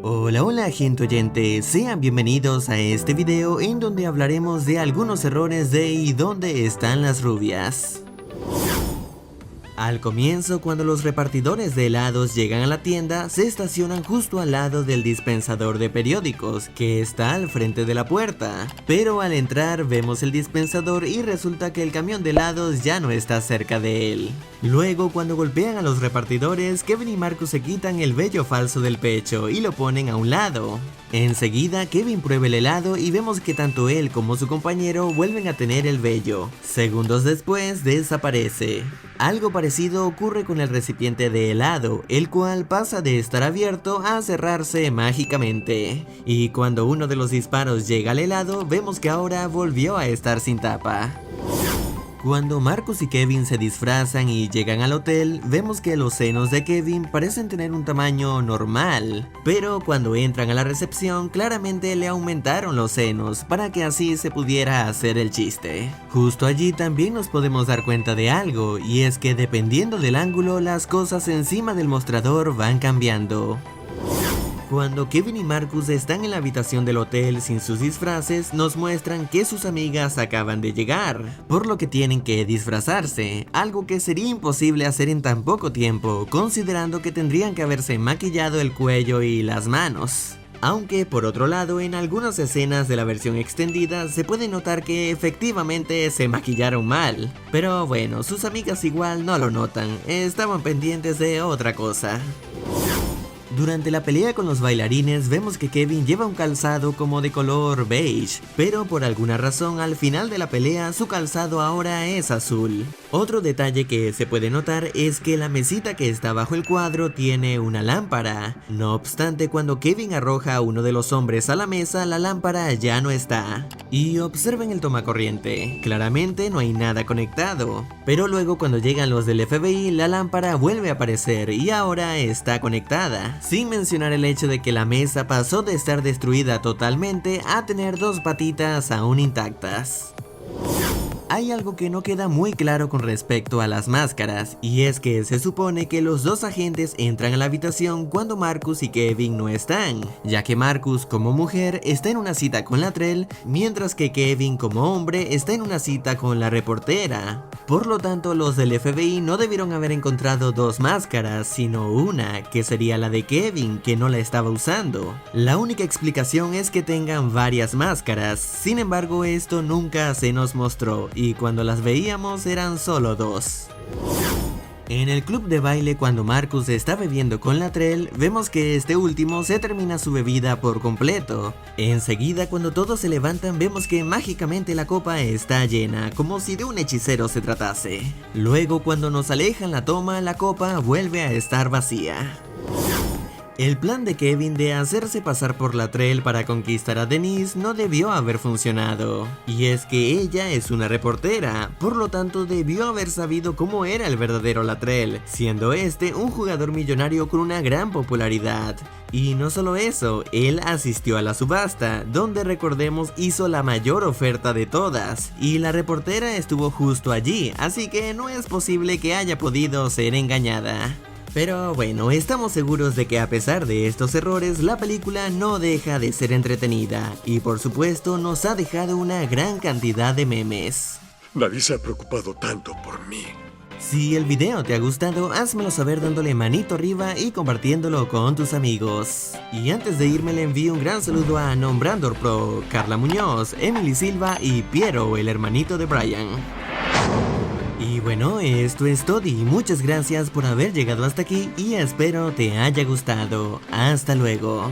Hola gente oyente, sean bienvenidos a este video en donde hablaremos de algunos errores de ¿y dónde están las rubias? Al comienzo, cuando los repartidores de helados llegan a la tienda, se estacionan justo al lado del dispensador de periódicos, que está al frente de la puerta. Pero al entrar vemos el dispensador y resulta que el camión de helados ya no está cerca de él. Luego, cuando golpean a los repartidores, Kevin y Marcus se quitan el vello falso del pecho y lo ponen a un lado. Enseguida, Kevin prueba el helado y vemos que tanto él como su compañero vuelven a tener el vello. Segundos después, desaparece. Algo parecido ocurre con el recipiente de helado, el cual pasa de estar abierto a cerrarse mágicamente. Y cuando uno de los disparos llega al helado, vemos que ahora volvió a estar sin tapa. Cuando Marcus y Kevin se disfrazan y llegan al hotel, vemos que los senos de Kevin parecen tener un tamaño normal, pero cuando entran a la recepción claramente le aumentaron los senos para que así se pudiera hacer el chiste. Justo allí también nos podemos dar cuenta de algo, y es que dependiendo del ángulo las cosas encima del mostrador van cambiando. Cuando Kevin y Marcus están en la habitación del hotel sin sus disfraces, nos muestran que sus amigas acaban de llegar, por lo que tienen que disfrazarse, algo que sería imposible hacer en tan poco tiempo, considerando que tendrían que haberse maquillado el cuello y las manos. Aunque por otro lado, en algunas escenas de la versión extendida se puede notar que efectivamente se maquillaron mal. Pero bueno, sus amigas igual no lo notan, estaban pendientes de otra cosa. Durante la pelea con los bailarines vemos que Kevin lleva un calzado como de color beige, pero por alguna razón al final de la pelea su calzado ahora es azul. Otro detalle que se puede notar es que la mesita que está bajo el cuadro tiene una lámpara. No obstante, cuando Kevin arroja a uno de los hombres a la mesa, la lámpara ya no está. Y observen el tomacorriente, claramente no hay nada conectado. Pero luego cuando llegan los del FBI, la lámpara vuelve a aparecer y ahora está conectada. Sin mencionar el hecho de que la mesa pasó de estar destruida totalmente a tener dos patitas aún intactas. Hay algo que no queda muy claro con respecto a las máscaras, y es que se supone que los dos agentes entran a la habitación cuando Marcus y Kevin no están, ya que Marcus como mujer está en una cita con Latrell, mientras que Kevin como hombre está en una cita con la reportera. Por lo tanto, los del FBI no debieron haber encontrado dos máscaras, sino una, que sería la de Kevin, que no la estaba usando. La única explicación es que tengan varias máscaras, sin embargo esto nunca se nos mostró, y cuando las veíamos eran solo dos. En el club de baile, cuando Marcus está bebiendo con Latrell, vemos que este último se termina su bebida por completo. Enseguida, cuando todos se levantan, vemos que mágicamente la copa está llena, como si de un hechicero se tratase. Luego, cuando nos alejan la toma, la copa vuelve a estar vacía. El plan de Kevin de hacerse pasar por Latrell para conquistar a Denise no debió haber funcionado. Y es que ella es una reportera, por lo tanto debió haber sabido cómo era el verdadero Latrell, siendo este un jugador millonario con una gran popularidad. Y no solo eso, él asistió a la subasta, donde recordemos hizo la mayor oferta de todas, y la reportera estuvo justo allí, así que no es posible que haya podido ser engañada. Pero bueno, estamos seguros de que a pesar de estos errores, la película no deja de ser entretenida, y por supuesto nos ha dejado una gran cantidad de memes. Nadie se ha preocupado tanto por mí. Si el video te ha gustado, házmelo saber dándole manito arriba y compartiéndolo con tus amigos. Y antes de irme le envío un gran saludo a Nombrandor Pro, Carla Muñoz, Emily Silva y Piero, el hermanito de Brian. Y bueno, esto es todo y muchas gracias por haber llegado hasta aquí y espero te haya gustado. Hasta luego.